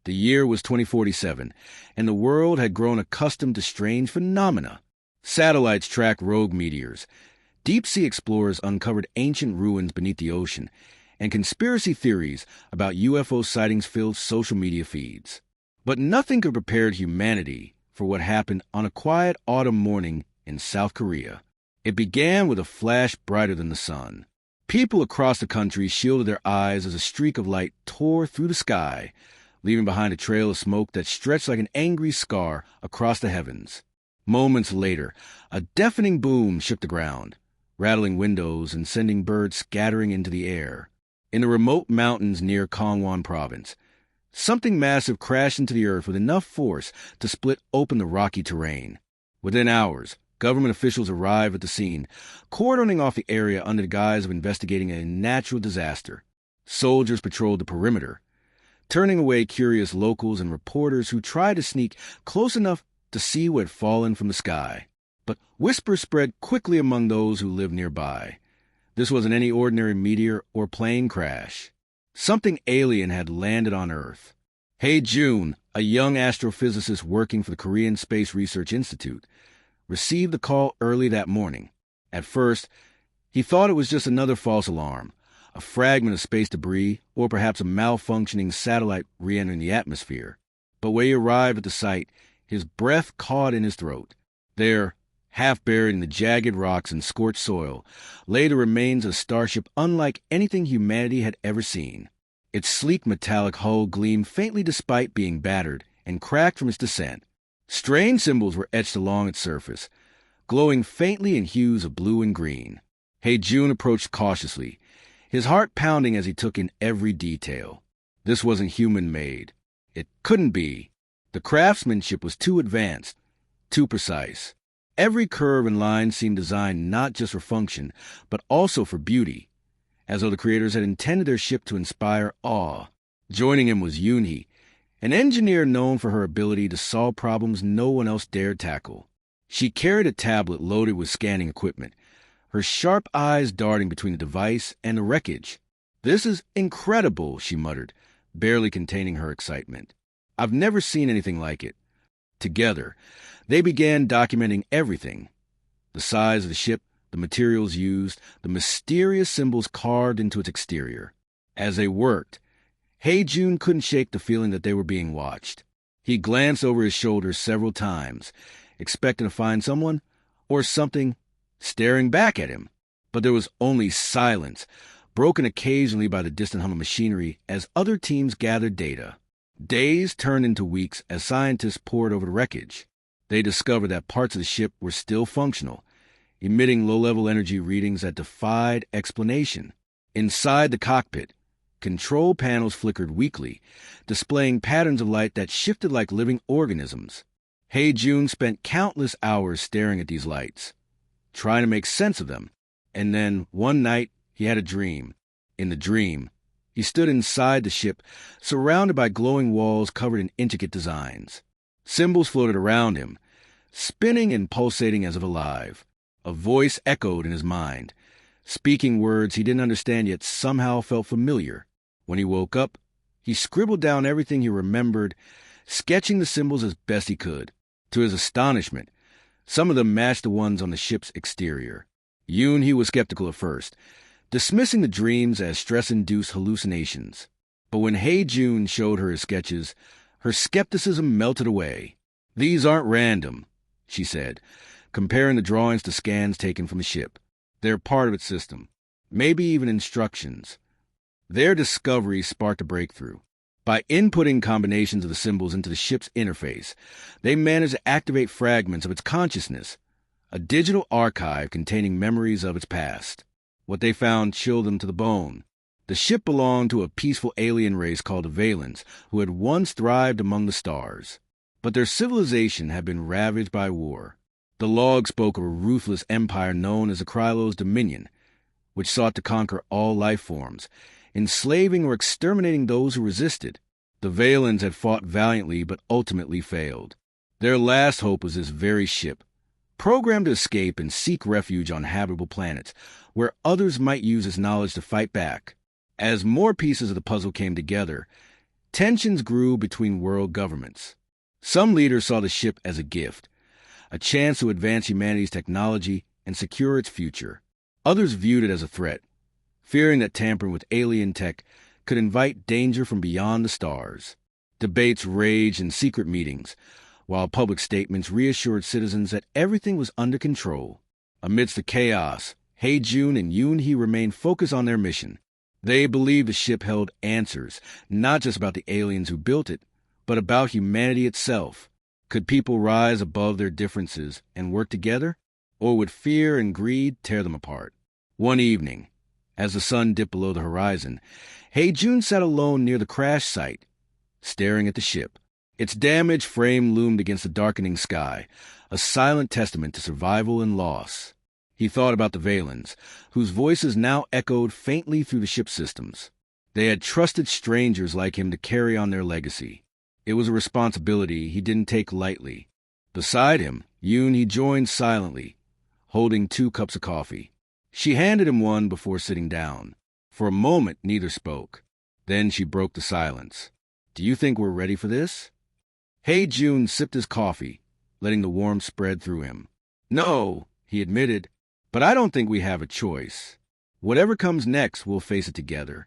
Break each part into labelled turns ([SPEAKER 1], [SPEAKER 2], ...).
[SPEAKER 1] The year was 2047, and the world had grown accustomed to strange phenomena. Satellites tracked rogue meteors, deep-sea explorers uncovered ancient ruins beneath the ocean, and conspiracy theories about UFO sightings filled social media feeds. But nothing could prepare humanity for what happened on a quiet autumn morning in South Korea. It began with a flash brighter than the sun. People across the country shielded their eyes as a streak of light tore through the sky, leaving behind a trail of smoke that stretched like an angry scar across the heavens. Moments later, a deafening boom shook the ground, rattling windows and sending birds scattering into the air. In the remote mountains near Gangwon Province, something massive crashed into the earth with enough force to split open the rocky terrain. Within hours, government officials arrived at the scene, cordoning off the area under the guise of investigating a natural disaster. Soldiers patrolled the perimeter, turning away curious locals and reporters who tried to sneak close enough to see what had fallen from the sky. But whispers spread quickly among those who lived nearby. This wasn't any ordinary meteor or plane crash. Something alien had landed on Earth. Hae-jun, a young astrophysicist working for the Korean Space Research Institute, received the call early that morning. At first, he thought it was just another false alarm, a fragment of space debris, or perhaps a malfunctioning satellite re-entering the atmosphere. But when he arrived at the site, his breath caught in his throat. There, half buried in the jagged rocks and scorched soil, lay the remains of a starship unlike anything humanity had ever seen. Its sleek metallic hull gleamed faintly despite being battered and cracked from its descent. Strange symbols were etched along its surface, glowing faintly in hues of blue and green. Hae-jun approached cautiously, his heart pounding as he took in every detail. This wasn't human-made. It couldn't be. The craftsmanship was too advanced, too precise. Every curve and line seemed designed not just for function, but also for beauty, as though the creators had intended their ship to inspire awe. Joining him was Yoon-hee, an engineer known for her ability to solve problems no one else dared tackle. She carried a tablet loaded with scanning equipment, her sharp eyes darting between the device and the wreckage. "This is incredible," she muttered, barely containing her excitement. "I've never seen anything like it." Together, they began documenting everything: the size of the ship, the materials used, the mysterious symbols carved into its exterior. As they worked, Hae-jun couldn't shake the feeling that they were being watched. He glanced over his shoulder several times, expecting to find someone or something staring back at him. But there was only silence, broken occasionally by the distant hum of machinery as other teams gathered data. Days turned into weeks as scientists pored over the wreckage. They discovered that parts of the ship were still functional, emitting low-level energy readings that defied explanation. Inside the cockpit, control panels flickered weakly, displaying patterns of light that shifted like living organisms. Hae-jun spent countless hours staring at these lights, trying to make sense of them. And then, one night, he had a dream. In the dream, he stood inside the ship, surrounded by glowing walls covered in intricate designs. Symbols floated around him, spinning and pulsating as if alive. A voice echoed in his mind, speaking words he didn't understand yet somehow felt familiar. When he woke up, he scribbled down everything he remembered, sketching the symbols as best he could. To his astonishment, some of them matched the ones on the ship's exterior. Yoon-hee was skeptical at first, dismissing the dreams as stress-induced hallucinations. But when Hae-jun showed her his sketches, her skepticism melted away. "These aren't random," she said, comparing the drawings to scans taken from the ship. "They're part of its system, maybe even instructions." Their discovery sparked a breakthrough. By inputting combinations of the symbols into the ship's interface, they managed to activate fragments of its consciousness, a digital archive containing memories of its past. What they found chilled them to the bone. The ship belonged to a peaceful alien race called the Valens, who had once thrived among the stars. But their civilization had been ravaged by war. The log spoke of a ruthless empire known as the Krylos Dominion, which sought to conquer all life forms, enslaving or exterminating those who resisted. The Valens had fought valiantly but ultimately failed. Their last hope was this very ship, programmed to escape and seek refuge on habitable planets, where others might use its knowledge to fight back. As more pieces of the puzzle came together, Tensions grew between world governments. Some leaders saw the ship as a gift, a chance to advance humanity's technology and secure its future. Others viewed it as a threat, fearing that tampering with alien tech could invite danger from beyond the stars. Debates raged in secret meetings, while public statements reassured citizens that everything was under control. Amidst the chaos, Jun and Yoon-hee remained focused on their mission. They believed the ship held answers, not just about the aliens who built it, but about humanity itself. Could people rise above their differences and work together? Or would fear and greed tear them apart? One evening, as the sun dipped below the horizon, Jun sat alone near the crash site, staring at the ship. Its damaged frame loomed against the darkening sky, a silent testament to survival and loss. He thought about the Valens, whose voices now echoed faintly through the ship's systems. They had trusted strangers like him to carry on their legacy. It was a responsibility he didn't take lightly. Beside him, Yoon-hee joined silently, holding 2 cups of coffee. She handed him one before sitting down. For a moment, neither spoke. Then she broke the silence. "Do you think we're ready for this?" Jun sipped his coffee, letting the warmth spread through him. "No," he admitted, "but I don't think we have a choice. Whatever comes next, we'll face it together."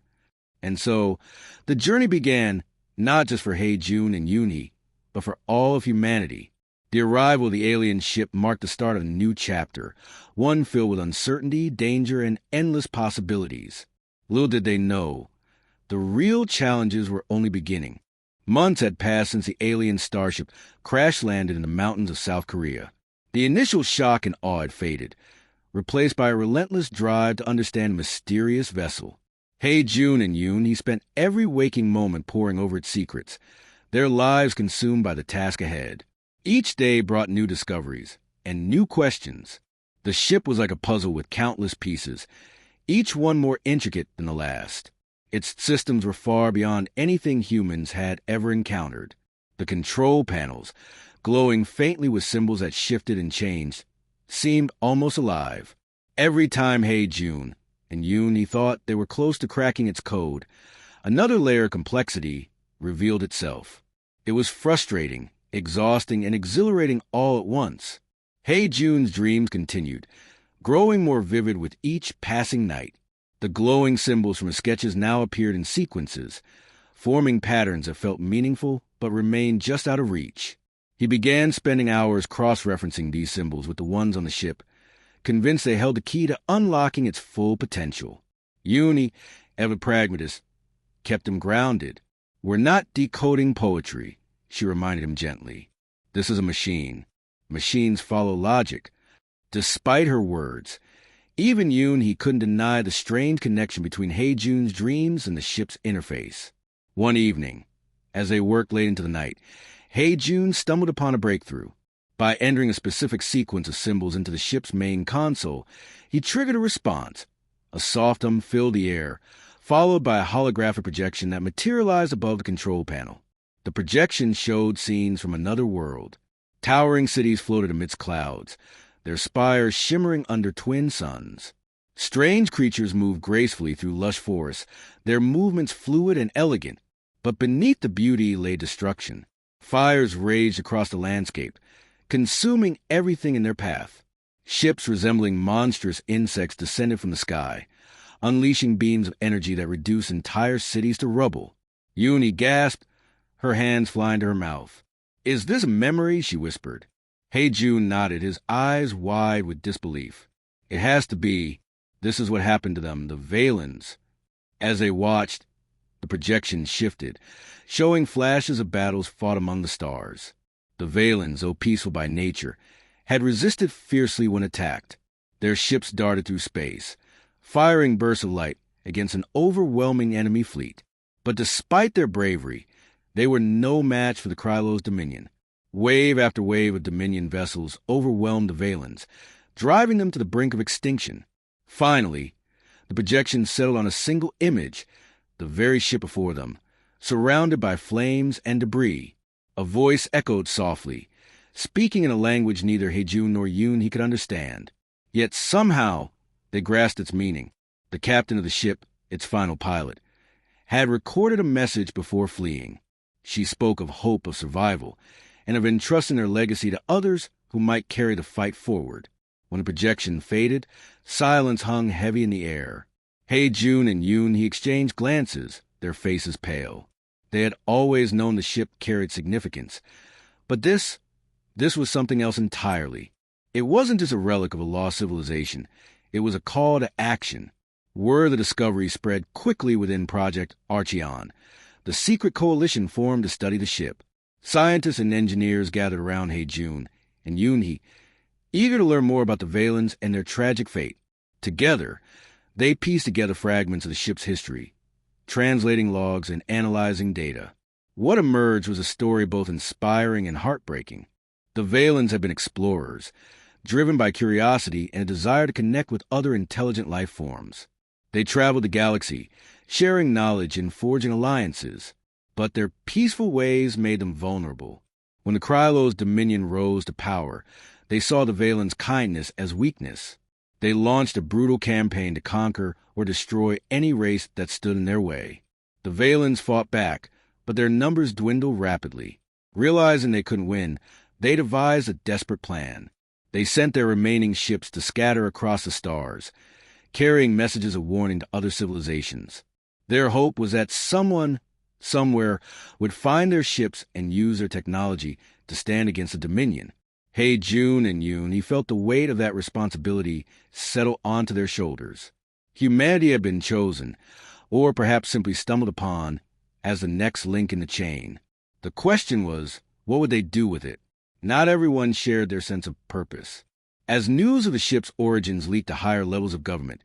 [SPEAKER 1] And so, the journey began, not just for Jun and Yoon-hee, but for all of humanity. The arrival of the alien ship marked the start of a new chapter, one filled with uncertainty, danger, and endless possibilities. Little did they know, the real challenges were only beginning. Months had passed since the alien starship crash-landed in the mountains of South Korea. The initial shock and awe had faded, replaced by a relentless drive to understand the mysterious vessel. Jun and Yoon-hee spent every waking moment poring over its secrets, their lives consumed by the task ahead. Each day brought new discoveries and new questions. The ship was like a puzzle with countless pieces, each one more intricate than the last. Its systems were far beyond anything humans had ever encountered. The control panels, glowing faintly with symbols that shifted and changed, seemed almost alive. Every time Jun and Yoon-hee thought they were close to cracking its code, another layer of complexity revealed itself. It was frustrating, exhausting, and exhilarating all at once. Jun's dreams continued, growing more vivid with each passing night. The glowing symbols from his sketches now appeared in sequences, forming patterns that felt meaningful but remained just out of reach. He began spending hours cross-referencing these symbols with the ones on the ship, convinced they held the key to unlocking its full potential. Yoon-hee, ever pragmatist, kept him grounded. "We're not decoding poetry," she reminded him gently. "This is a machine. Machines follow logic." Despite her words, even Yoon-hee couldn't deny the strange connection between Jun's dreams and the ship's interface. One evening, as they worked late into the night, Jun stumbled upon a breakthrough. By entering a specific sequence of symbols into the ship's main console, he triggered a response. A soft hum filled the air, followed by a holographic projection that materialized above the control panel. The projection showed scenes from another world. Towering cities floated amidst clouds, their spires shimmering under twin suns. Strange creatures moved gracefully through lush forests, their movements fluid and elegant. But beneath the beauty lay destruction. Fires raged across the landscape, consuming everything in their path. Ships resembling monstrous insects descended from the sky, unleashing beams of energy that reduced entire cities to rubble. Yoon-hee gasped, her hands flying to her mouth. "Is this memory?" she whispered. Jun nodded, his eyes wide with disbelief. "It has to be. This is what happened to them, the Valens." As they watched, the projection shifted, showing flashes of battles fought among the stars. The Valens, though peaceful by nature, had resisted fiercely when attacked. Their ships darted through space, firing bursts of light against an overwhelming enemy fleet. But despite their bravery, they were no match for the Krylos' Dominion. Wave after wave of Dominion vessels overwhelmed the Valens, driving them to the brink of extinction. Finally, the projection settled on a single image, the very ship before them, surrounded by flames and debris. A voice echoed softly, speaking in a language neither Jun nor Yoon-hee could understand. Yet somehow they grasped its meaning. The captain of the ship, its final pilot, had recorded a message before fleeing. She spoke of hope of survival and of entrusting her legacy to others who might carry the fight forward. When the projection faded, silence hung heavy in the air. Jun and Yoon-hee exchanged glances, their faces pale. They had always known the ship carried significance, but this was something else entirely. It wasn't just a relic of a lost civilization. It was a call to action. Word of the discovery spread quickly within Project Archeon. The secret coalition formed to study the ship. Scientists and engineers gathered around Jun and Yoon-hee, eager to learn more about the Valens and their tragic fate. Together, they pieced together fragments of the ship's history, translating logs and analyzing data. What emerged was a story both inspiring and heartbreaking. The Valens had been explorers, driven by curiosity and a desire to connect with other intelligent life forms. They traveled the galaxy, sharing knowledge and forging alliances, but their peaceful ways made them vulnerable. When the Krylos' dominion rose to power, they saw the Valens' kindness as weakness. They launched a brutal campaign to conquer or destroy any race that stood in their way. The Valens fought back, but their numbers dwindled rapidly. Realizing they couldn't win, they devised a desperate plan. They sent their remaining ships to scatter across the stars, carrying messages of warning to other civilizations. Their hope was that someone, somewhere, would find their ships and use their technology to stand against the Dominion. Jun and Yoon, he felt the weight of that responsibility settle onto their shoulders. Humanity had been chosen, or perhaps simply stumbled upon, as the next link in the chain. The question was, what would they do with it? Not everyone shared their sense of purpose. As news of the ship's origins leaked to higher levels of government,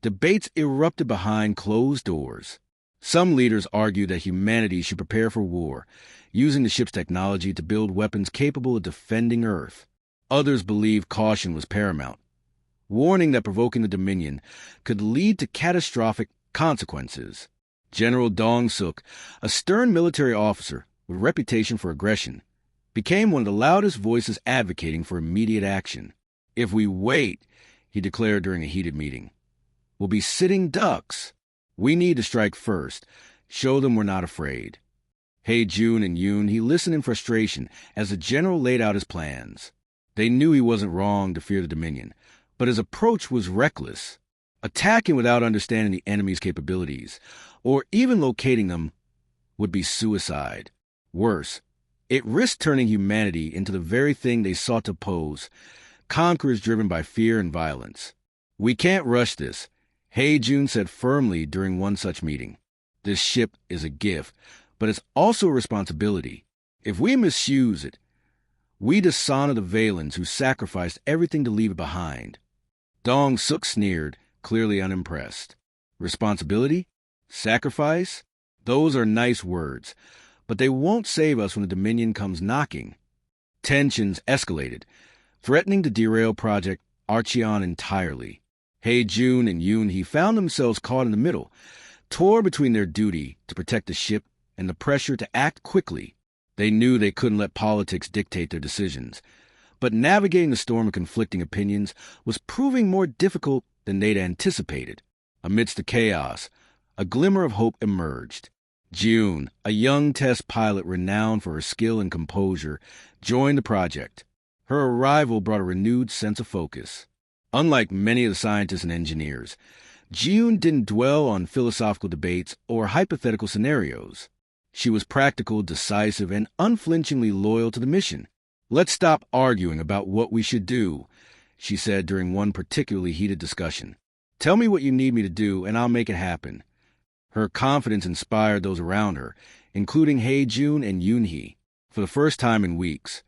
[SPEAKER 1] debates erupted behind closed doors. Some leaders argued that humanity should prepare for war, using the ship's technology to build weapons capable of defending Earth. Others believed caution was paramount, warning that provoking the Dominion could lead to catastrophic consequences. General Dong-suk, a stern military officer with a reputation for aggression, became one of the loudest voices advocating for immediate action. "If we wait," he declared during a heated meeting, "we'll be sitting ducks. We need to strike first, show them we're not afraid." Jun and Yoon, he listened in frustration as the general laid out his plans. They knew he wasn't wrong to fear the Dominion, but his approach was reckless. Attacking without understanding the enemy's capabilities, or even locating them, would be suicide. Worse, it risked turning humanity into the very thing they sought to oppose, conquerors driven by fear and violence. "We can't rush this," Jun said firmly during one such meeting. "This ship is a gift, but it's also a responsibility. If we misuse it, we dishonor the Valens who sacrificed everything to leave it behind." Dong-suk sneered, clearly unimpressed. Responsibility? Sacrifice? Those are nice words, but they won't save us when the Dominion comes knocking. Tensions escalated, threatening to derail Project Archeon entirely. Jun and Yoon-hee found themselves caught in the middle, torn between their duty to protect the ship and the pressure to act quickly. They knew they couldn't let politics dictate their decisions, but navigating the storm of conflicting opinions was proving more difficult than they'd anticipated. Amidst the chaos, a glimmer of hope emerged. June, a young test pilot renowned for her skill and composure, joined the project. Her arrival brought a renewed sense of focus. Unlike many of the scientists and engineers, June didn't dwell on philosophical debates or hypothetical scenarios. She was practical, decisive, and unflinchingly loyal to the mission. "Let's stop arguing about what we should do," she said during one particularly heated discussion. "Tell me what you need me to do, and I'll make it happen." Her confidence inspired those around her, including Jun and Yoon-hee. For the first time in weeks,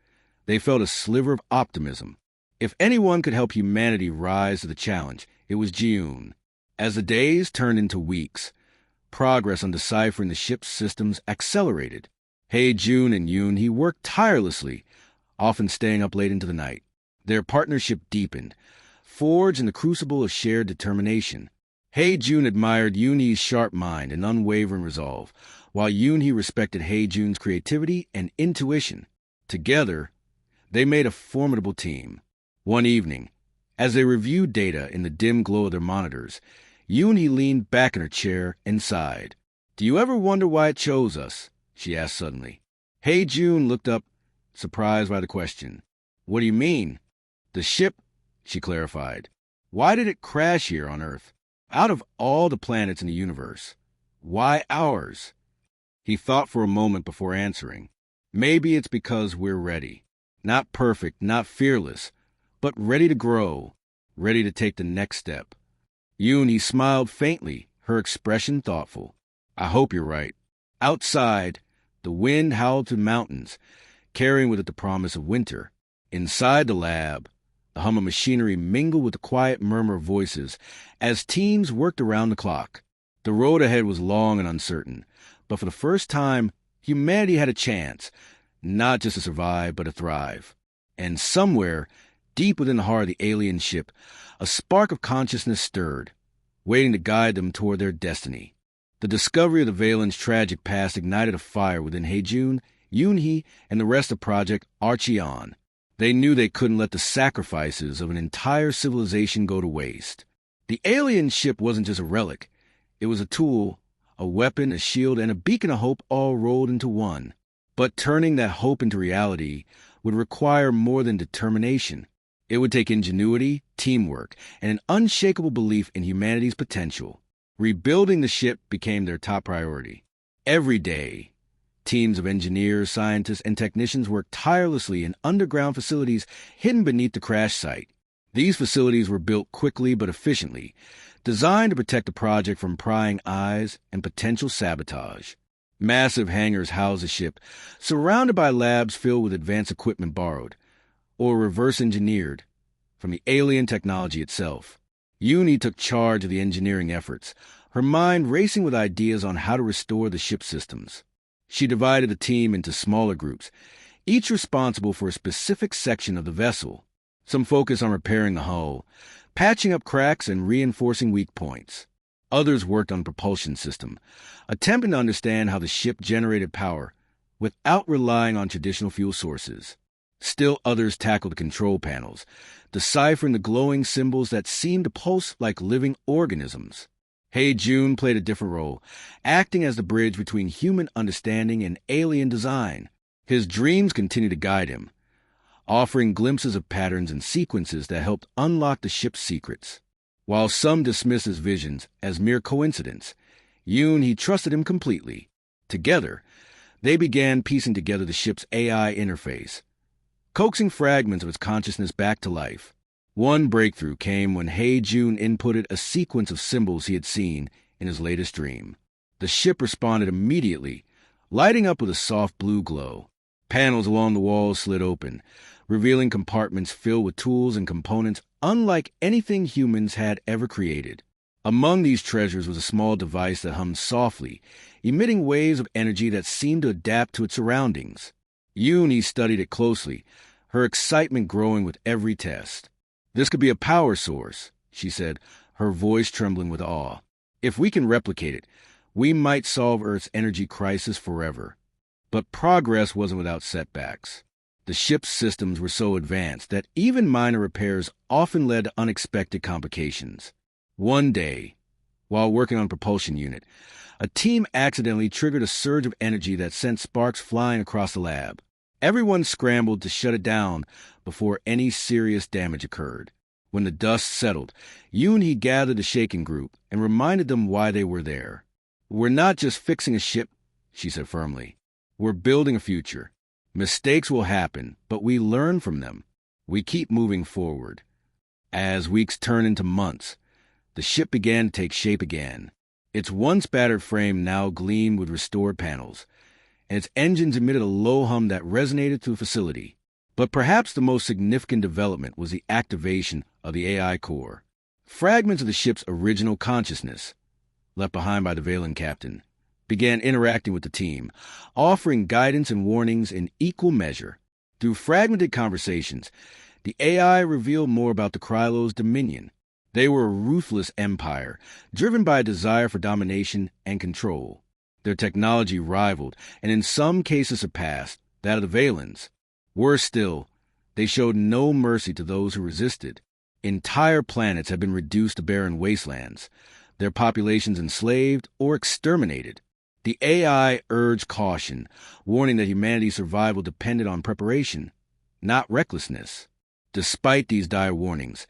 [SPEAKER 1] they felt a sliver of optimism. If anyone could help humanity rise to the challenge, it was June. As the days turned into weeks, progress on deciphering the ship's systems accelerated. Jun and Yoon-hee worked tirelessly, often staying up late into the night. Their partnership deepened, forged in the crucible of shared determination. Jun admired Yoon-hee's sharp mind and unwavering resolve, while Yoon-hee respected Jun's creativity and intuition. Together, they made a formidable team. One evening, as they reviewed data in the dim glow of their monitors, Yoon-hee leaned back in her chair and sighed. "Do you ever wonder why it chose us?" she asked suddenly. Hey June looked up, surprised by the question. What do you mean? The ship, she clarified. Why did it crash here on Earth? Out of all the planets in the universe, why ours? He thought for a moment before answering. Maybe it's because we're ready. Not perfect, not fearless, but ready to grow, ready to take the next step. Yoon smiled faintly, her expression thoughtful. I hope you're right. Outside, the wind howled through mountains, carrying with it the promise of winter. Inside the lab, the hum of machinery mingled with the quiet murmur of voices as teams worked around the clock. The road ahead was long and uncertain, but for the first time, humanity had a chance, not just to survive, but to thrive. And somewhere, deep within the heart of the alien ship, a spark of consciousness stirred, waiting to guide them toward their destiny. The discovery of the Valen's tragic past ignited a fire within Haejun, Yoonhee, and the rest of Project Archeon. They knew they couldn't let the sacrifices of an entire civilization go to waste. The alien ship wasn't just a relic. It was a tool, a weapon, a shield, and a beacon of hope all rolled into one. But turning that hope into reality would require more than determination. It would take ingenuity, teamwork, and an unshakable belief in humanity's potential. Rebuilding the ship became their top priority. Every day, teams of engineers, scientists, and technicians worked tirelessly in underground facilities hidden beneath the crash site. These facilities were built quickly but efficiently, designed to protect the project from prying eyes and potential sabotage. Massive hangars housed the ship, surrounded by labs filled with advanced equipment borrowed, or reverse-engineered, from the alien technology itself. Yoonhee took charge of the engineering efforts, her mind racing with ideas on how to restore the ship's systems. She divided the team into smaller groups, each responsible for a specific section of the vessel. Some focused on repairing the hull, patching up cracks and reinforcing weak points. Others worked on the propulsion system, attempting to understand how the ship generated power without relying on traditional fuel sources. Still others tackled the control panels, deciphering the glowing symbols that seemed to pulse like living organisms. Haejun played a different role, acting as the bridge between human understanding and alien design. His dreams continued to guide him, offering glimpses of patterns and sequences that helped unlock the ship's secrets. While some dismissed his visions as mere coincidence, Yoon trusted him completely. Together, they began piecing together the ship's AI interface, coaxing fragments of its consciousness back to life. One breakthrough came when Haejun inputted a sequence of symbols he had seen in his latest dream. The ship responded immediately, lighting up with a soft blue glow. Panels along the walls slid open, revealing compartments filled with tools and components unlike anything humans had ever created. Among these treasures was a small device that hummed softly, emitting waves of energy that seemed to adapt to its surroundings. Yoon studied it closely, her excitement growing with every test. This could be a power source, she said, her voice trembling with awe. If we can replicate it, we might solve Earth's energy crisis forever. But progress wasn't without setbacks. The ship's systems were so advanced that even minor repairs often led to unexpected complications. One day, while working on a propulsion unit, a team accidentally triggered a surge of energy that sent sparks flying across the lab. Everyone scrambled to shut it down before any serious damage occurred. When the dust settled, Yoon gathered the shaken group and reminded them why they were there. We're not just fixing a ship, she said firmly. We're building a future. Mistakes will happen, but we learn from them. We keep moving forward. As weeks turned into months, the ship began to take shape again. Its once battered frame now gleamed with restored panels, and its engines emitted a low hum that resonated through the facility. But perhaps the most significant development was the activation of the AI core. Fragments of the ship's original consciousness, left behind by the Valen captain, began interacting with the team, offering guidance and warnings in equal measure. Through fragmented conversations, the AI revealed more about the Krylos' dominion. They were a ruthless empire, driven by a desire for domination and control. Their technology rivaled, and in some cases surpassed, that of the Valens. Worse still, they showed no mercy to those who resisted. Entire planets had been reduced to barren wastelands, their populations enslaved or exterminated. The AI urged caution, warning that humanity's survival depended on preparation, not recklessness. Despite these dire warnings,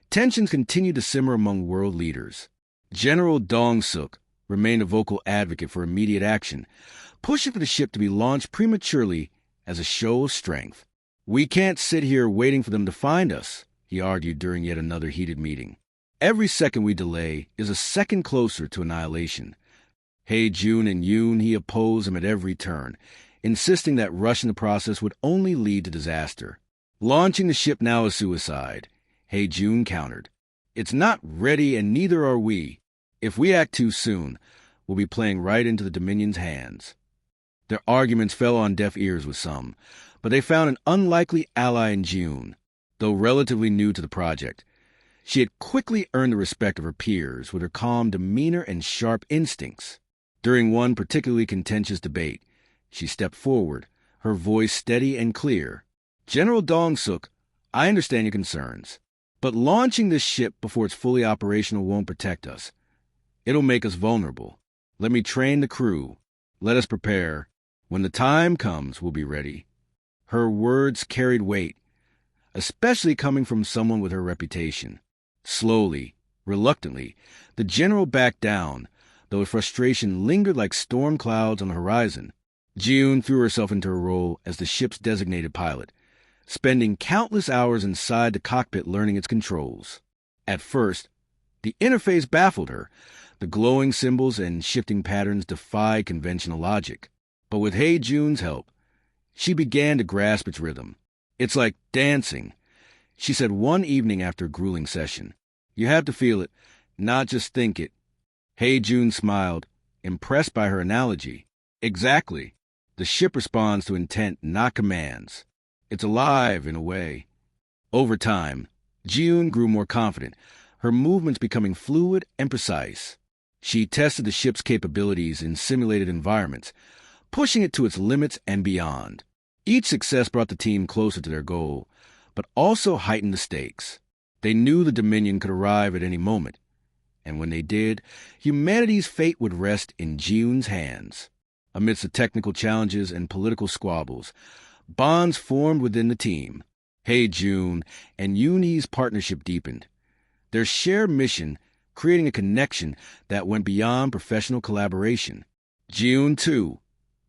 [SPEAKER 1] tensions continued to simmer among world leaders. General Dong-suk remained a vocal advocate for immediate action, pushing for the ship to be launched prematurely as a show of strength. "We can't sit here waiting for them to find us," he argued during yet another heated meeting. "Every second we delay is a second closer to annihilation." Jun and Yoon, he opposed him at every turn, insisting that rushing the process would only lead to disaster. "Launching the ship now is suicide," Jun countered. "It's not ready, and neither are we. If we act too soon, we'll be playing right into the Dominion's hands." Their arguments fell on deaf ears with some, but they found an unlikely ally in June. Though relatively new to the project, she had quickly earned the respect of her peers with her calm demeanor and sharp instincts. During one particularly contentious debate, she stepped forward, her voice steady and clear. "General Dong-suk, I understand your concerns, but launching this ship before it's fully operational won't protect us. It'll make us vulnerable. Let me train the crew. Let us prepare. When the time comes, we'll be ready." Her words carried weight, especially coming from someone with her reputation. Slowly, reluctantly, the general backed down, though her frustration lingered like storm clouds on the horizon. June threw herself into her role as the ship's designated pilot, spending countless hours inside the cockpit learning its controls. At first, the interface baffled her. The glowing symbols and shifting patterns defied conventional logic. But with Jun's help, she began to grasp its rhythm. "It's like dancing," she said one evening after a grueling session. "You have to feel it, not just think it." Jun smiled, impressed by her analogy. "Exactly. The ship responds to intent, not commands. It's alive, in a way." Over time, Jun grew more confident, her movements becoming fluid and precise. She tested the ship's capabilities in simulated environments, pushing it to its limits and beyond. Each success brought the team closer to their goal, but also heightened the stakes. They knew the Dominion could arrive at any moment, and when they did, humanity's fate would rest in Jun's hands. Amidst the technical challenges and political squabbles, bonds formed within the team. Jun and Yoonhee's partnership deepened. Their shared mission creating a connection that went beyond professional collaboration. Jun, too,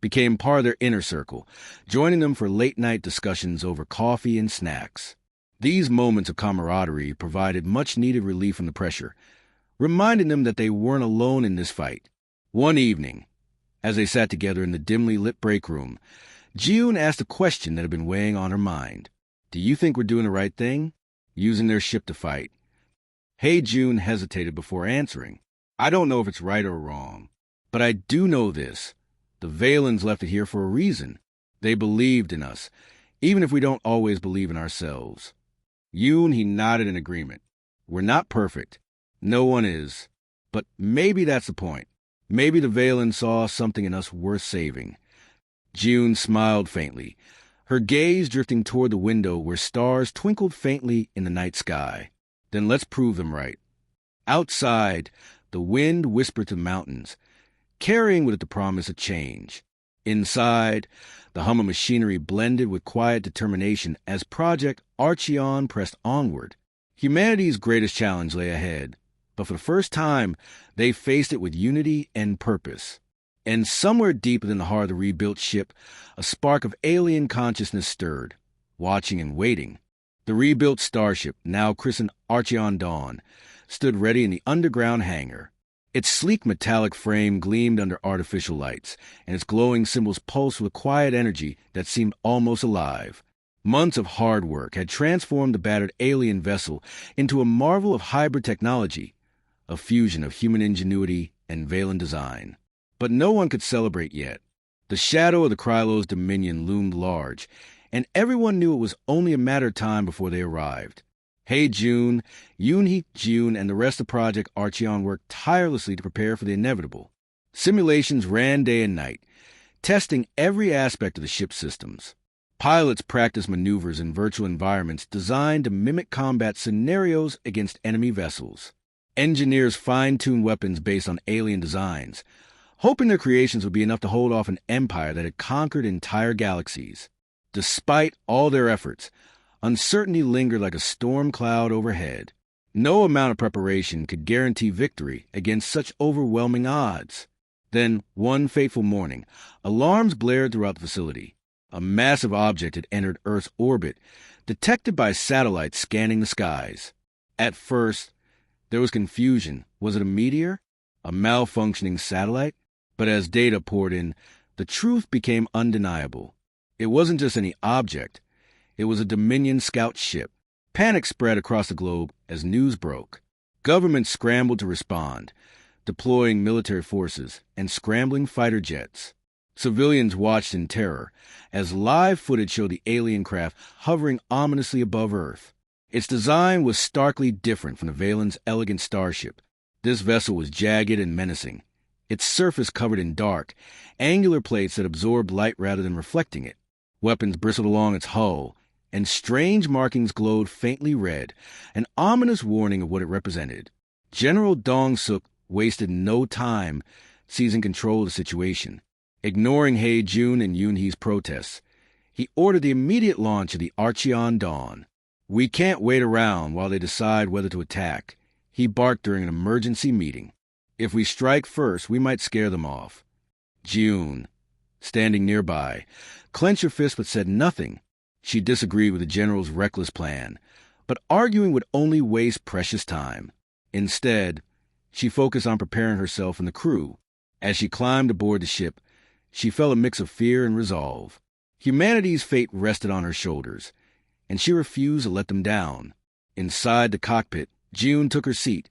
[SPEAKER 1] became part of their inner circle, joining them for late-night discussions over coffee and snacks. These moments of camaraderie provided much-needed relief from the pressure, reminding them that they weren't alone in this fight. One evening, as they sat together in the dimly lit break room, June asked a question that had been weighing on her mind. "Do you think we're doing the right thing, using their ship to fight?" June hesitated before answering. "I don't know if it's right or wrong, but I do know this. The Valens left it here for a reason. They believed in us, even if we don't always believe in ourselves." Yoon, he nodded in agreement. "We're not perfect. No one is. But maybe that's the point. Maybe the Valens saw something in us worth saving." June smiled faintly, her gaze drifting toward the window where stars twinkled faintly in the night sky. "Then let's prove them right." Outside, the wind whispered to the mountains, carrying with it the promise of change. Inside, the hum of machinery blended with quiet determination as Project Archeon pressed onward. Humanity's greatest challenge lay ahead, but for the first time, they faced it with unity and purpose. And somewhere deep within the heart of the rebuilt ship, a spark of alien consciousness stirred, watching and waiting. The rebuilt Starship, now christened Archeon Dawn, stood ready in the underground hangar. Its sleek metallic frame gleamed under artificial lights, and its glowing symbols pulsed with quiet energy that seemed almost alive. Months of hard work had transformed the battered alien vessel into a marvel of hybrid technology, a fusion of human ingenuity and Valen design. But no one could celebrate yet. The shadow of the Krylos' dominion loomed large, and everyone knew it was only a matter of time before they arrived. June, Yoonhee, June, and the rest of Project Archeon worked tirelessly to prepare for the inevitable. Simulations ran day and night, testing every aspect of the ship's systems. Pilots practiced maneuvers in virtual environments designed to mimic combat scenarios against enemy vessels. Engineers fine-tuned weapons based on alien designs, hoping their creations would be enough to hold off an empire that had conquered entire galaxies. Despite all their efforts, uncertainty lingered like a storm cloud overhead. No amount of preparation could guarantee victory against such overwhelming odds. Then, one fateful morning, alarms blared throughout the facility. A massive object had entered Earth's orbit, detected by satellites scanning the skies. At first, there was confusion. Was it a meteor? A malfunctioning satellite? But as data poured in, the truth became undeniable. It wasn't just any object. It was a Dominion scout ship. Panic spread across the globe as news broke. Governments scrambled to respond, deploying military forces and scrambling fighter jets. Civilians watched in terror as live footage showed the alien craft hovering ominously above Earth. Its design was starkly different from the Valen's elegant starship. This vessel was jagged and menacing, its surface covered in dark, angular plates that absorbed light rather than reflecting it. Weapons bristled along its hull, and strange markings glowed faintly red, an ominous warning of what it represented. General Dong-suk wasted no time seizing control of the situation. Ignoring Hae-jun and Yoon-hee's protests, he ordered the immediate launch of the Archeon Dawn. "We can't wait around while they decide whether to attack," he barked during an emergency meeting. "If we strike first, we might scare them off." June, standing nearby, clenched her fist but said nothing. She disagreed with the general's reckless plan, but arguing would only waste precious time. Instead, she focused on preparing herself and the crew. As she climbed aboard the ship, she felt a mix of fear and resolve. Humanity's fate rested on her shoulders, and she refused to let them down. Inside the cockpit, June took her seat,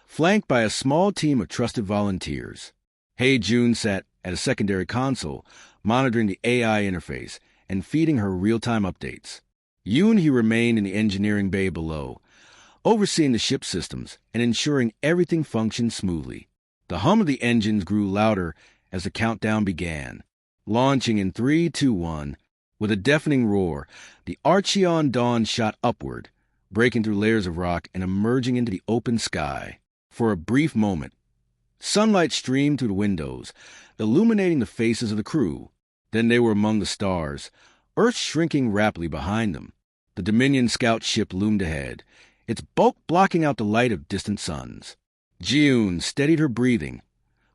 [SPEAKER 1] flanked by a small team of trusted volunteers. Hae-jun sat at a secondary console, monitoring the AI interface and feeding her real-time updates. Yoon-hee remained in the engineering bay below, overseeing the ship systems and ensuring everything functioned smoothly. The hum of the engines grew louder as the countdown began. Launching in 3, 2, 1, with a deafening roar, the Archeon Dawn shot upward, breaking through layers of rock and emerging into the open sky. For a brief moment, sunlight streamed through the windows, illuminating the faces of the crew. Then they were among the stars, Earth shrinking rapidly behind them. The Dominion scout ship loomed ahead, its bulk blocking out the light of distant suns. Ji-yoon steadied her breathing,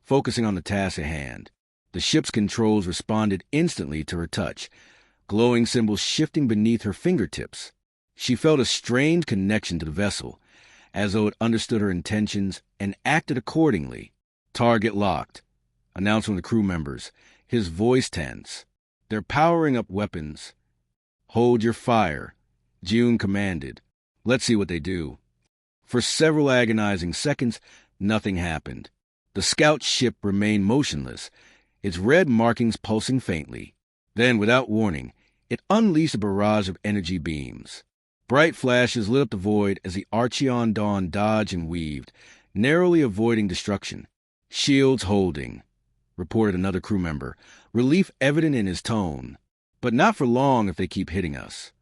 [SPEAKER 1] focusing on the task at hand. The ship's controls responded instantly to her touch, glowing symbols shifting beneath her fingertips. She felt a strange connection to the vessel, as though it understood her intentions and acted accordingly. "Target locked," announced one of the crew members, his voice tense. "They're powering up weapons." "Hold your fire," Ji-yoon commanded. "Let's see what they do." For several agonizing seconds, nothing happened. The scout ship remained motionless, its red markings pulsing faintly. Then, without warning, it unleashed a barrage of energy beams. Bright flashes lit up the void as the Archeon Dawn dodged and weaved, narrowly avoiding destruction. "Shields holding," reported another crew member, relief evident in his tone. "But not for long if they keep hitting us."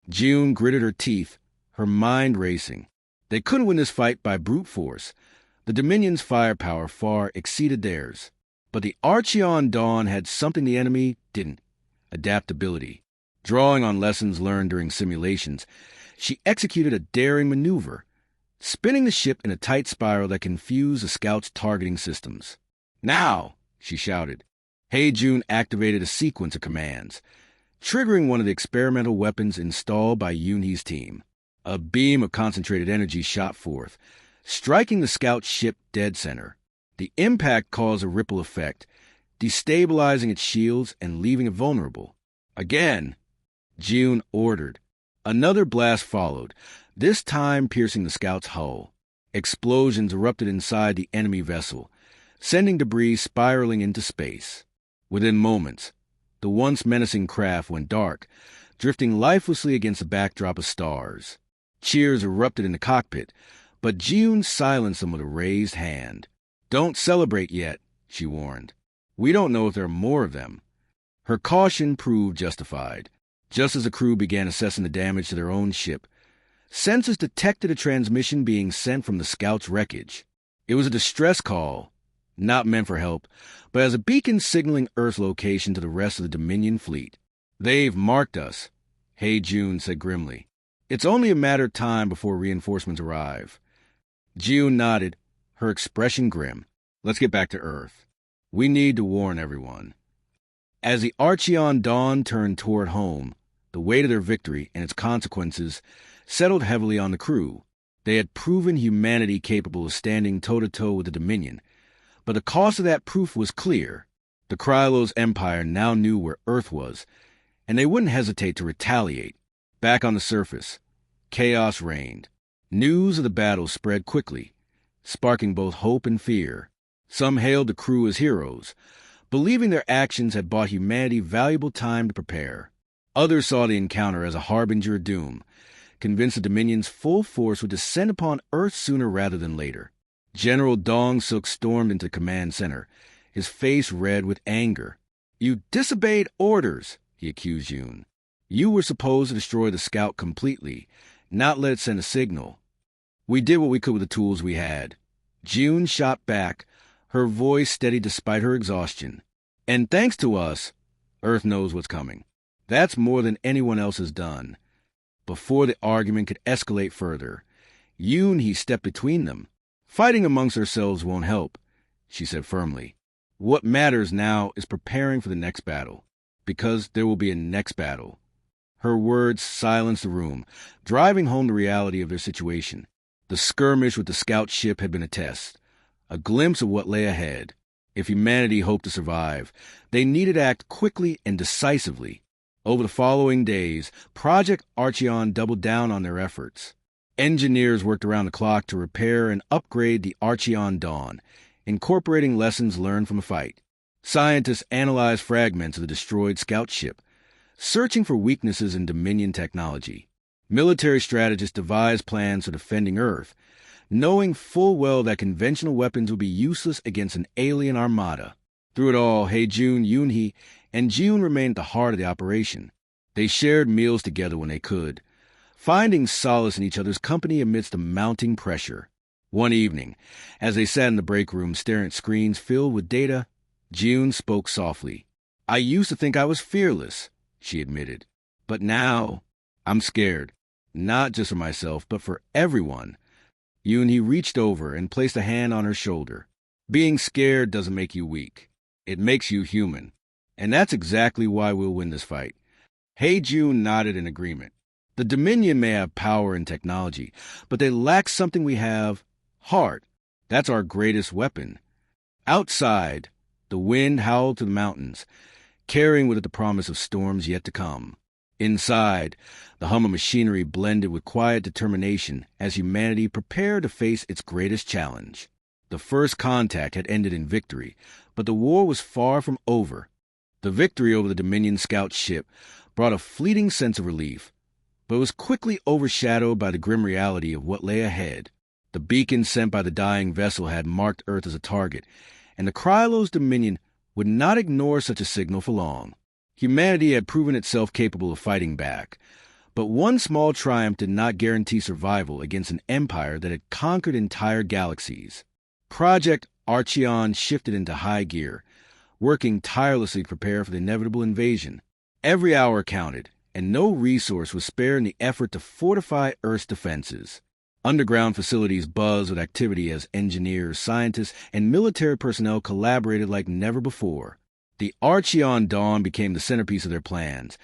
[SPEAKER 1] June gritted her teeth, her mind racing. They couldn't win this fight by brute force. The Dominion's firepower far exceeded theirs. But the Archeon Dawn had something the enemy didn't: adaptability. Drawing on lessons learned during simulations, she executed a daring maneuver, spinning the ship in a tight spiral that confused the scout's targeting systems. "Now!" she shouted. Hae-jun activated a sequence of commands, triggering one of the experimental weapons installed by Yoon-hee's team. A beam of concentrated energy shot forth, striking the scout ship dead center. The impact caused a ripple effect, destabilizing its shields and leaving it vulnerable. "Again!" Ji-yoon ordered. Another blast followed, this time piercing the scout's hull. Explosions erupted inside the enemy vessel, sending debris spiraling into space. Within moments, the once menacing craft went dark, drifting lifelessly against a backdrop of stars. Cheers erupted in the cockpit, but Ji-yoon silenced them with a raised hand. "Don't celebrate yet," she warned. "We don't know if there are more of them." Her caution proved justified. Just as the crew began assessing the damage to their own ship, sensors detected a transmission being sent from the scout's wreckage. It was a distress call, not meant for help, but as a beacon signaling Earth's location to the rest of the Dominion fleet. "They've marked us," Hey June said grimly. "It's only a matter of time before reinforcements arrive." June nodded, her expression grim. "Let's get back to Earth. We need to warn everyone." As the Archeon Dawn turned toward home, the weight of their victory and its consequences settled heavily on the crew. They had proven humanity capable of standing toe-to-toe with the Dominion, but the cost of that proof was clear. The Krylos Empire now knew where Earth was, and they wouldn't hesitate to retaliate. Back on the surface, chaos reigned. News of the battle spread quickly, sparking both hope and fear. Some hailed the crew as heroes, believing their actions had bought humanity valuable time to prepare. Others saw the encounter as a harbinger of doom, convinced the Dominion's full force would descend upon Earth sooner rather than later. General Dong Suk stormed into the command center, his face red with anger. "You disobeyed orders," he accused Yoon. "You were supposed to destroy the scout completely, not let it send a signal." "We did what we could with the tools we had." June shot back, her voice steady despite her exhaustion. "And thanks to us, Earth knows what's coming. That's more than anyone else has done." Before the argument could escalate further, Yoon he stepped between them. "Fighting amongst ourselves won't help," she said firmly. "What matters now is preparing for the next battle, because there will be a next battle." Her words silenced the room, driving home the reality of their situation. The skirmish with the scout ship had been a test, a glimpse of what lay ahead. If humanity hoped to survive, they needed to act quickly and decisively. Over the following days, Project Archeon doubled down on their efforts. Engineers worked around the clock to repair and upgrade the Archeon Dawn, incorporating lessons learned from the fight. Scientists analyzed fragments of the destroyed scout ship, searching for weaknesses in Dominion technology. Military strategists devised plans for defending Earth, knowing full well that conventional weapons would be useless against an alien armada. Through it all, Hae-jun, Yoon-hee, and June remained at the heart of the operation. They shared meals together when they could, finding solace in each other's company amidst the mounting pressure. One evening, as they sat in the break room staring at screens filled with data, June spoke softly. "I used to think I was fearless," she admitted. "But now, I'm scared. Not just for myself, but for everyone." Yoon-hee reached over and placed a hand on her shoulder. "Being scared doesn't make you weak. It makes you human. And that's exactly why we'll win this fight." Hae-jun nodded in agreement. "The Dominion may have power and technology, but they lack something we have: heart. That's our greatest weapon." Outside, the wind howled through the mountains, carrying with it the promise of storms yet to come. Inside, the hum of machinery blended with quiet determination as humanity prepared to face its greatest challenge. The first contact had ended in victory, but the war was far from over. The victory over the Dominion scout ship brought a fleeting sense of relief, but was quickly overshadowed by the grim reality of what lay ahead. The beacon sent by the dying vessel had marked Earth as a target, and the Krylos Dominion would not ignore such a signal for long. Humanity had proven itself capable of fighting back, but one small triumph did not guarantee survival against an empire that had conquered entire galaxies. Project Archeon shifted into high gear, working tirelessly to prepare for the inevitable invasion. Every hour counted, and no resource was spared in the effort to fortify Earth's defenses. Underground facilities buzzed with activity as engineers, scientists, and military personnel collaborated like never before. The Archeon Dawn became the centerpiece of their plans,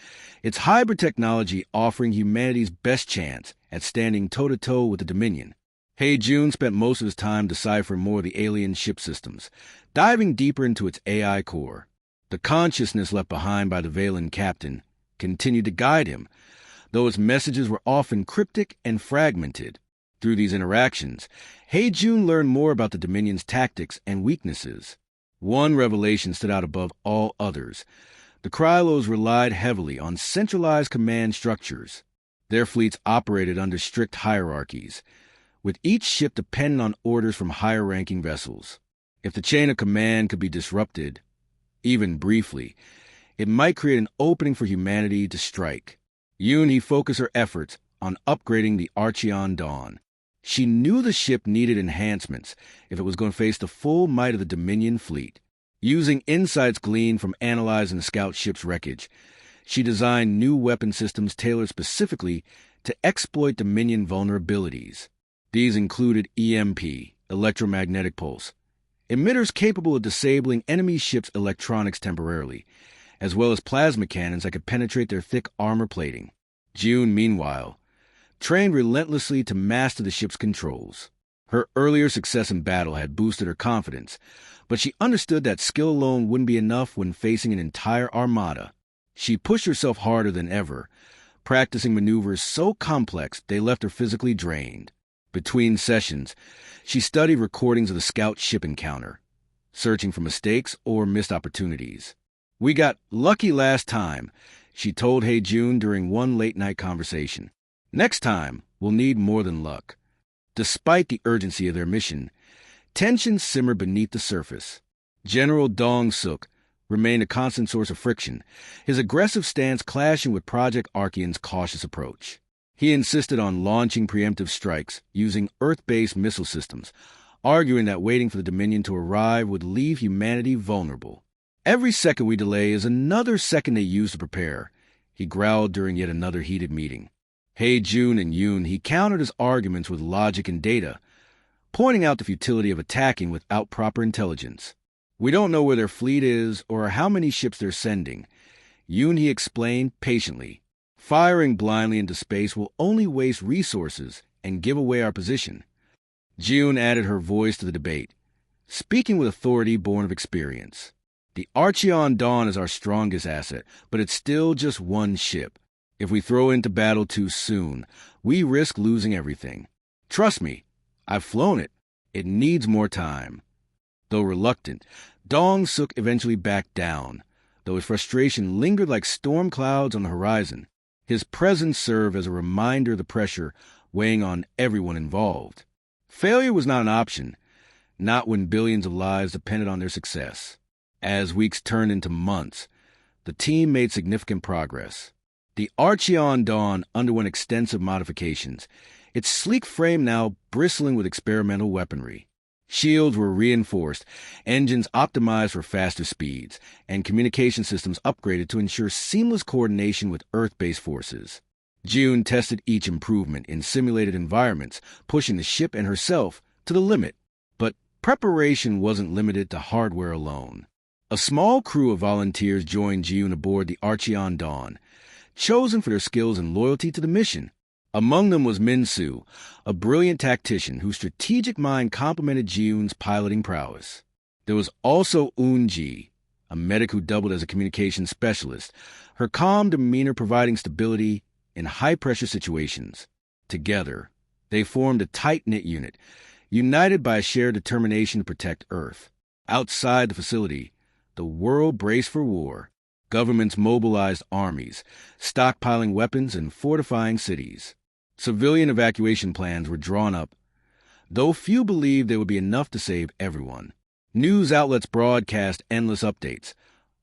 [SPEAKER 1] its hybrid technology offering humanity's best chance at standing toe-to-toe with the Dominion. Hae-jun spent most of his time deciphering more of the alien ship systems, diving deeper into its AI core. The consciousness left behind by the Valen captain continued to guide him, though its messages were often cryptic and fragmented. Through these interactions, Hae-jun learned more about the Dominion's tactics and weaknesses. One revelation stood out above all others. The Krylos relied heavily on centralized command structures. Their fleets operated under strict hierarchies, with each ship dependent on orders from higher-ranking vessels. If the chain of command could be disrupted, even briefly, it might create an opening for humanity to strike. Yoon-hee focused her efforts on upgrading the Archeon Dawn. She knew the ship needed enhancements if it was going to face the full might of the Dominion fleet. Using insights gleaned from analyzing the scout ship's wreckage, she designed new weapon systems tailored specifically to exploit Dominion vulnerabilities. These included EMP, electromagnetic pulse, emitters capable of disabling enemy ships' electronics temporarily, as well as plasma cannons that could penetrate their thick armor plating. June, meanwhile, trained relentlessly to master the ship's controls. Her earlier success in battle had boosted her confidence, but she understood that skill alone wouldn't be enough when facing an entire armada. She pushed herself harder than ever, practicing maneuvers so complex they left her physically drained. Between sessions, she studied recordings of the scout ship encounter, searching for mistakes or missed opportunities. "We got lucky last time," she told Hey June during one late-night conversation. "Next time, we'll need more than luck." Despite the urgency of their mission, tension simmered beneath the surface. General Dong Suk remained a constant source of friction, his aggressive stance clashing with Project Archean's cautious approach. He insisted on launching preemptive strikes using Earth-based missile systems, arguing that waiting for the Dominion to arrive would leave humanity vulnerable. "Every second we delay is another second they use to prepare," he growled during yet another heated meeting. Hey June and Yoon, he countered his arguments with logic and data, pointing out the futility of attacking without proper intelligence. "We don't know where their fleet is or how many ships they're sending," Yoon, he explained patiently. "Firing blindly into space will only waste resources and give away our position." June added her voice to the debate, speaking with authority born of experience. "The Archeon Dawn is our strongest asset, but it's still just one ship. If we throw into battle too soon, we risk losing everything. Trust me, I've flown it. It needs more time." Though reluctant, Dong Suk eventually backed down, though his frustration lingered like storm clouds on the horizon. His presence served as a reminder of the pressure weighing on everyone involved. Failure was not an option, not when billions of lives depended on their success. As weeks turned into months, the team made significant progress. The Archeon Dawn underwent extensive modifications, its sleek frame now bristling with experimental weaponry. Shields were reinforced, engines optimized for faster speeds, and communication systems upgraded to ensure seamless coordination with Earth-based forces. June tested each improvement in simulated environments, pushing the ship and herself to the limit. But preparation wasn't limited to hardware alone. A small crew of volunteers joined June aboard the Archeon Dawn, chosen for their skills and loyalty to the mission. Among them was Min-Soo, a brilliant tactician whose strategic mind complemented Jiun's piloting prowess. There was also Eun-ji, a medic who doubled as a communications specialist, her calm demeanor providing stability in high-pressure situations. Together, they formed a tight-knit unit, united by a shared determination to protect Earth. Outside the facility, the world braced for war. Governments mobilized armies, stockpiling weapons and fortifying cities. Civilian evacuation plans were drawn up, though few believed there would be enough to save everyone. News outlets broadcast endless updates,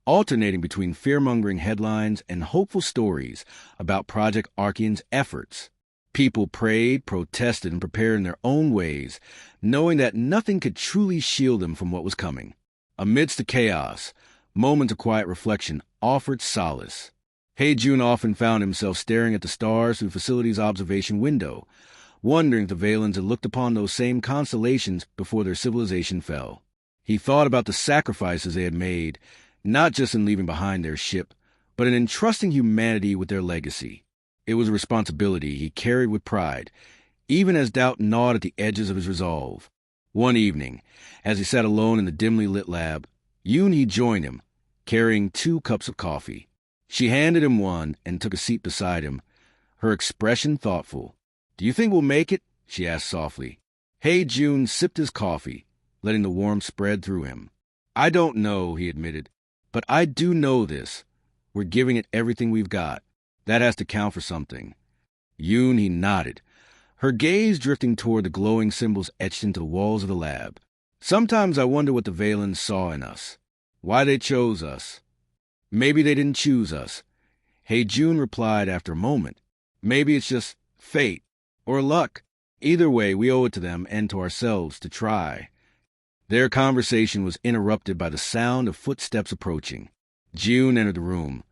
[SPEAKER 1] alternating between fear-mongering headlines and hopeful stories about Project Archean's efforts. People prayed, protested, and prepared in their own ways, knowing that nothing could truly shield them from what was coming. Amidst the chaos, moments of quiet reflection offered solace. Hey June often found himself staring at the stars through the facility's observation window, wondering if the Valens had looked upon those same constellations before their civilization fell. He thought about the sacrifices they had made, not just in leaving behind their ship, but in entrusting humanity with their legacy. It was a responsibility he carried with pride, even as doubt gnawed at the edges of his resolve. One evening, as he sat alone in the dimly lit lab, Yoon-hee joined him, carrying 2 cups of coffee. She handed him one and took a seat beside him, her expression thoughtful. "Do you think we'll make it?" she asked softly. Hey June sipped his coffee, letting the warmth spread through him. "I don't know," he admitted, "but I do know this. We're giving it everything we've got. That has to count for something." Yoon-hee nodded, her gaze drifting toward the glowing symbols etched into the walls of the lab. "Sometimes I wonder what the Valens saw in us. Why they chose us. Maybe they didn't choose us." Hey June replied after a moment. "Maybe it's just fate or luck. Either way, we owe it to them and to ourselves to try. Their conversation was interrupted by the sound of footsteps approaching. June entered the room,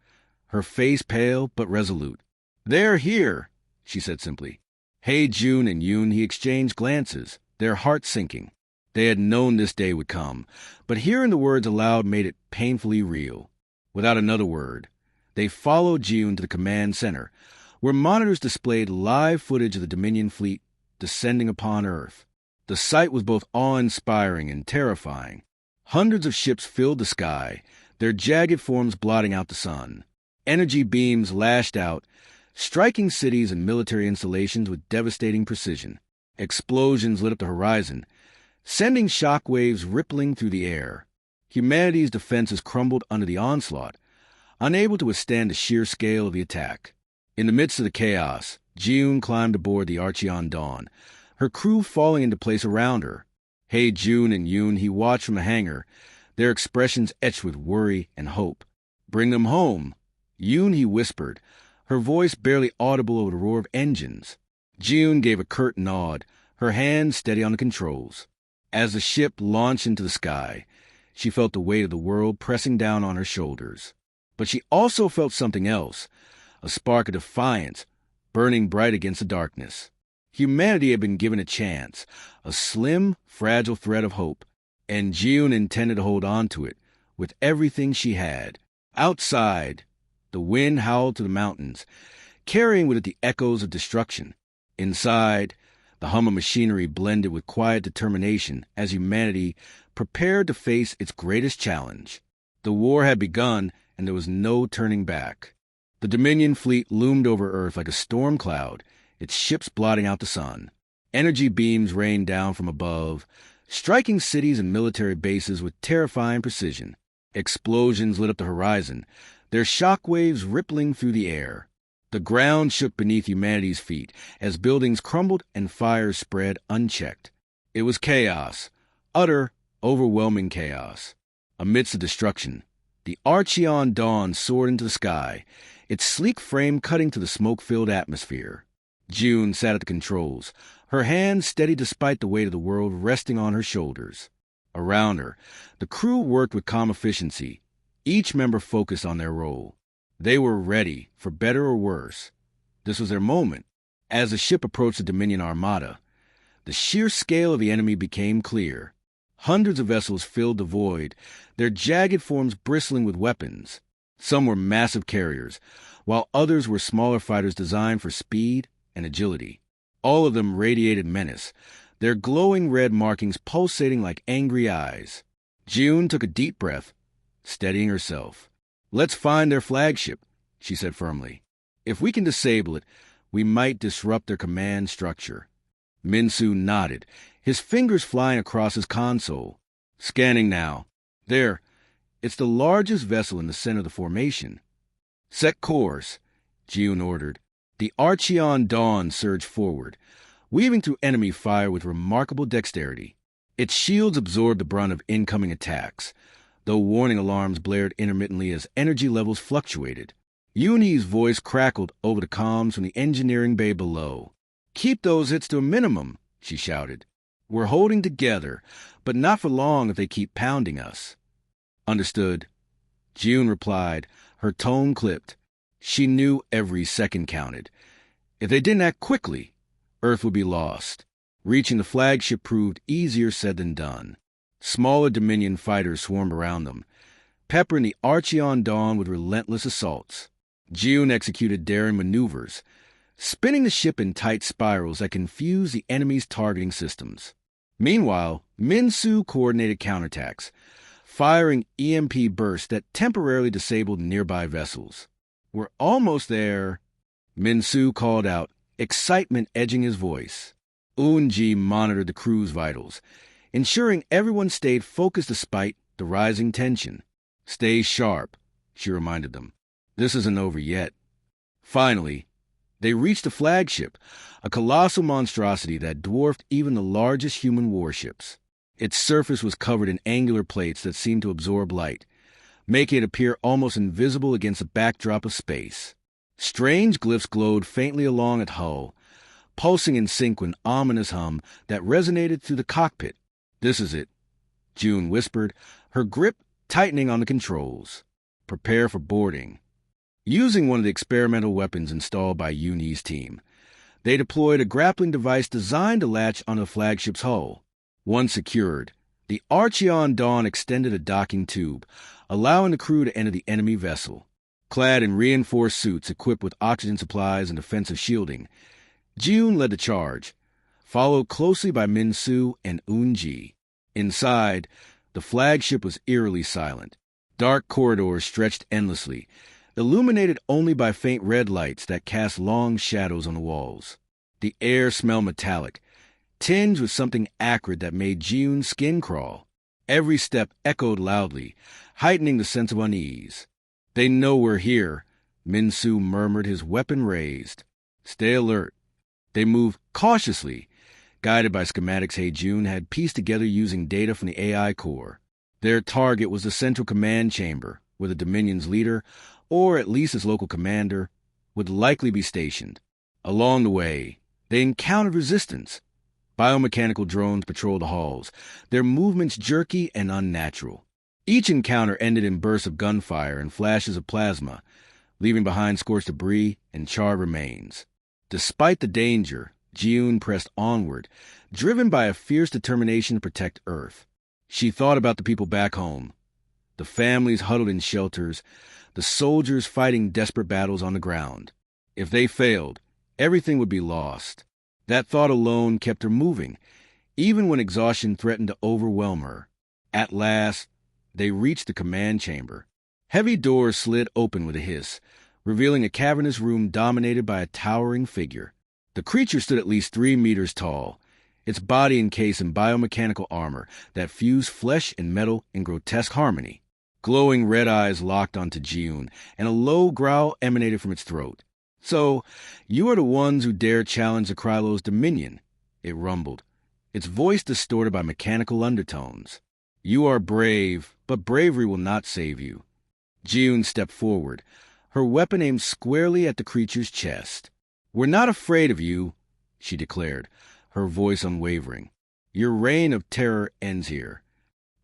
[SPEAKER 1] her face pale but resolute. "They're here," she said simply. Hey June and Yoon, he exchanged glances, their hearts sinking. They had known this day would come, but hearing the words aloud made it painfully real. Without another word, they followed June to the command center, where monitors displayed live footage of the Dominion fleet descending upon Earth. The sight was both awe-inspiring and terrifying. Hundreds of ships filled the sky, their jagged forms blotting out the sun. Energy beams lashed out, striking cities and military installations with devastating precision. Explosions lit up the horizon, sending shockwaves rippling through the air. Humanity's defenses crumbled under the onslaught, unable to withstand the sheer scale of the attack. In the midst of the chaos, June climbed aboard the Archeon Dawn, her crew falling into place around her. Hey June and Yoon, he watched from a hangar, their expressions etched with worry and hope. "Bring them home." Yoon, he whispered, her voice barely audible over the roar of engines. June gave a curt nod, her hands steady on the controls. As the ship launched into the sky, she felt the weight of the world pressing down on her shoulders. But she also felt something else, a spark of defiance, burning bright against the darkness. Humanity had been given a chance, a slim, fragile thread of hope, and June intended to hold on to it with everything she had. Outside, the wind howled to the mountains, carrying with it the echoes of destruction. Inside, the hum of machinery blended with quiet determination as humanity prepared to face its greatest challenge. The war had begun, and there was no turning back. The Dominion fleet loomed over Earth like a storm cloud, its ships blotting out the sun. Energy beams rained down from above, striking cities and military bases with terrifying precision. Explosions lit up the horizon, their shockwaves rippling through the air. The ground shook beneath humanity's feet as buildings crumbled and fires spread unchecked. It was chaos, utter, overwhelming chaos. Amidst the destruction, the Archeon Dawn soared into the sky, its sleek frame cutting to the smoke-filled atmosphere. June sat at the controls, her hands steady despite the weight of the world resting on her shoulders. Around her, the crew worked with calm efficiency, each member focused on their role. They were ready, for better or worse. This was their moment. As the ship approached the Dominion Armada, the sheer scale of the enemy became clear. Hundreds of vessels filled the void, their jagged forms bristling with weapons. Some were massive carriers, while others were smaller fighters designed for speed and agility. All of them radiated menace, their glowing red markings pulsating like angry eyes. June took a deep breath, steadying herself. "Let's find their flagship," she said firmly. "If we can disable it, we might disrupt their command structure." Minsu nodded, his fingers flying across his console. "Scanning now. There. It's the largest vessel in the center of the formation." "Set course," June ordered. The Archeon Dawn surged forward, weaving through enemy fire with remarkable dexterity. Its shields absorbed the brunt of incoming attacks, though warning alarms blared intermittently as energy levels fluctuated. Yoonhee's voice crackled over the comms from the engineering bay below. "Keep those hits to a minimum," she shouted. "We're holding together, but not for long if they keep pounding us." "Understood," June replied, her tone clipped. She knew every second counted. If they didn't act quickly, Earth would be lost. Reaching the flagship proved easier said than done. Smaller Dominion fighters swarmed around them, peppering the Archeon Dawn with relentless assaults. June executed daring maneuvers, spinning the ship in tight spirals that confused the enemy's targeting systems. Meanwhile, Minsu coordinated counterattacks, firing EMP bursts that temporarily disabled nearby vessels. "We're almost there," Minsu called out, excitement edging his voice. Eunji monitored the crew's vitals, ensuring everyone stayed focused despite the rising tension. "Stay sharp," she reminded them. "This isn't over yet." Finally, they reached the flagship, a colossal monstrosity that dwarfed even the largest human warships. Its surface was covered in angular plates that seemed to absorb light, making it appear almost invisible against a backdrop of space. Strange glyphs glowed faintly along its hull, pulsing in sync with an ominous hum that resonated through the cockpit. "This is it," June whispered, her grip tightening on the controls. "Prepare for boarding." Using one of the experimental weapons installed by Yoonhee's team, they deployed a grappling device designed to latch on the flagship's hull. Once secured, the Archeon Dawn extended a docking tube, allowing the crew to enter the enemy vessel. Clad in reinforced suits equipped with oxygen supplies and defensive shielding, June led the charge, followed closely by Min-Soo and Eun-ji. Inside, the flagship was eerily silent. Dark corridors stretched endlessly, illuminated only by faint red lights that cast long shadows on the walls. The air smelled metallic, tinged with something acrid that made Jiun's skin crawl. Every step echoed loudly, heightening the sense of unease. "They know we're here," Min-Soo murmured, his weapon raised. "Stay alert." They moved cautiously, guided by schematics Jun had pieced together using data from the AI core. Their target was the central command chamber, where the Dominion's leader, or at least its local commander, would likely be stationed. Along the way, they encountered resistance. Biomechanical drones patrolled the halls, their movements jerky and unnatural. Each encounter ended in bursts of gunfire and flashes of plasma, leaving behind scorched debris and charred remains. Despite the danger, Jiun pressed onward, driven by a fierce determination to protect Earth. She thought about the people back home, the families huddled in shelters, the soldiers fighting desperate battles on the ground. If they failed, everything would be lost. That thought alone kept her moving, even when exhaustion threatened to overwhelm her. At last, they reached the command chamber. Heavy doors slid open with a hiss, revealing a cavernous room dominated by a towering figure. The creature stood at least 3 meters tall, its body encased in biomechanical armor that fused flesh and metal in grotesque harmony. Glowing red eyes locked onto Jiun, and a low growl emanated from its throat. "So, you are the ones who dare challenge the Krylo's dominion," it rumbled, its voice distorted by mechanical undertones. "You are brave, but bravery will not save you." Jiun stepped forward, her weapon aimed squarely at the creature's chest. "We're not afraid of you," she declared, her voice unwavering. "Your reign of terror ends here."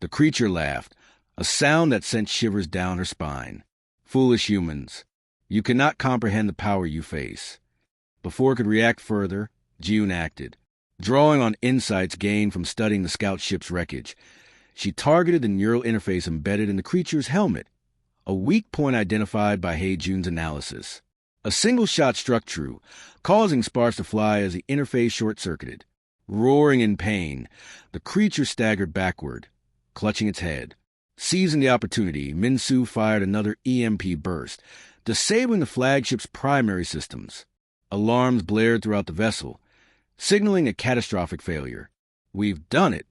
[SPEAKER 1] The creature laughed, a sound that sent shivers down her spine. "Foolish humans, you cannot comprehend the power you face." Before it could react further, Jiun acted. Drawing on insights gained from studying the scout ship's wreckage, she targeted the neural interface embedded in the creature's helmet, a weak point identified by Jun's analysis. A single shot struck true, causing sparks to fly as the interface short-circuited. Roaring in pain, the creature staggered backward, clutching its head. Seizing the opportunity, Min-Soo fired another EMP burst, disabling the flagship's primary systems. Alarms blared throughout the vessel, signaling a catastrophic failure. "We've done it!"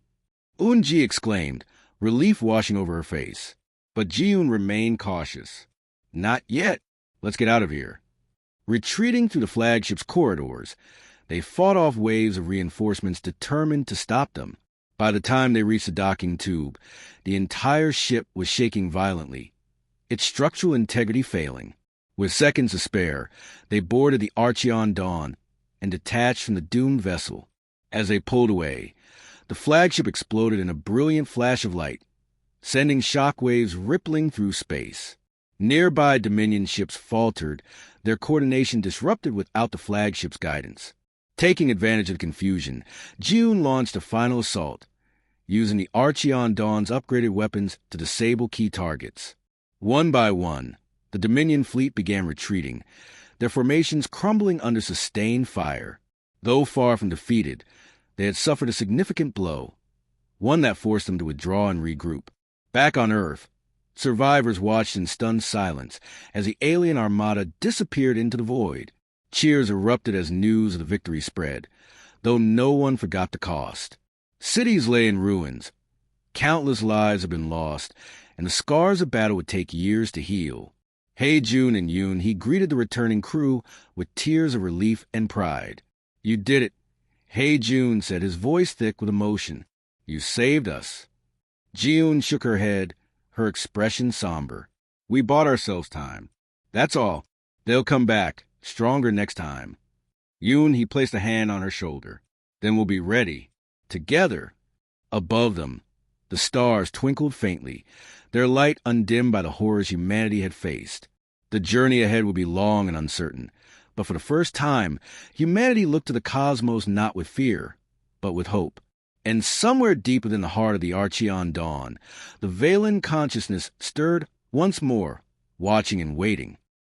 [SPEAKER 1] Eun-ji exclaimed, relief washing over her face. But Jiun remained cautious. "Not yet. Let's get out of here." Retreating through the flagship's corridors, they fought off waves of reinforcements determined to stop them. By the time they reached the docking tube, the entire ship was shaking violently, its structural integrity failing. With seconds to spare, they boarded the Archeon Dawn and detached from the doomed vessel. As they pulled away, the flagship exploded in a brilliant flash of light, sending shockwaves rippling through space. Nearby Dominion ships faltered, their coordination disrupted without the flagship's guidance. Taking advantage of the confusion, Jiun launched a final assault, using the Archeon Dawn's upgraded weapons to disable key targets. One by one, the Dominion fleet began retreating, their formations crumbling under sustained fire. Though far from defeated, they had suffered a significant blow, one that forced them to withdraw and regroup. Back on Earth, survivors watched in stunned silence as the alien armada disappeared into the void. Cheers erupted as news of the victory spread, though no one forgot the cost. Cities lay in ruins. Countless lives had been lost, and the scars of battle would take years to heal. Jun and Yoon-hee greeted the returning crew with tears of relief and pride. "You did it," Jun said, his voice thick with emotion. "You saved us." Jiun shook her head, her expression somber. "We bought ourselves time. That's all. They'll come back, stronger next time." Yoon, he placed a hand on her shoulder. Then we'll be ready. Together. Above them, the stars twinkled faintly, their light undimmed by the horrors humanity had faced. The journey ahead would be long and uncertain, but for the first time, humanity looked to the cosmos not with fear, but with hope. And somewhere deep within the heart of the Archeon dawn, the Valen consciousness stirred once more, watching and waiting.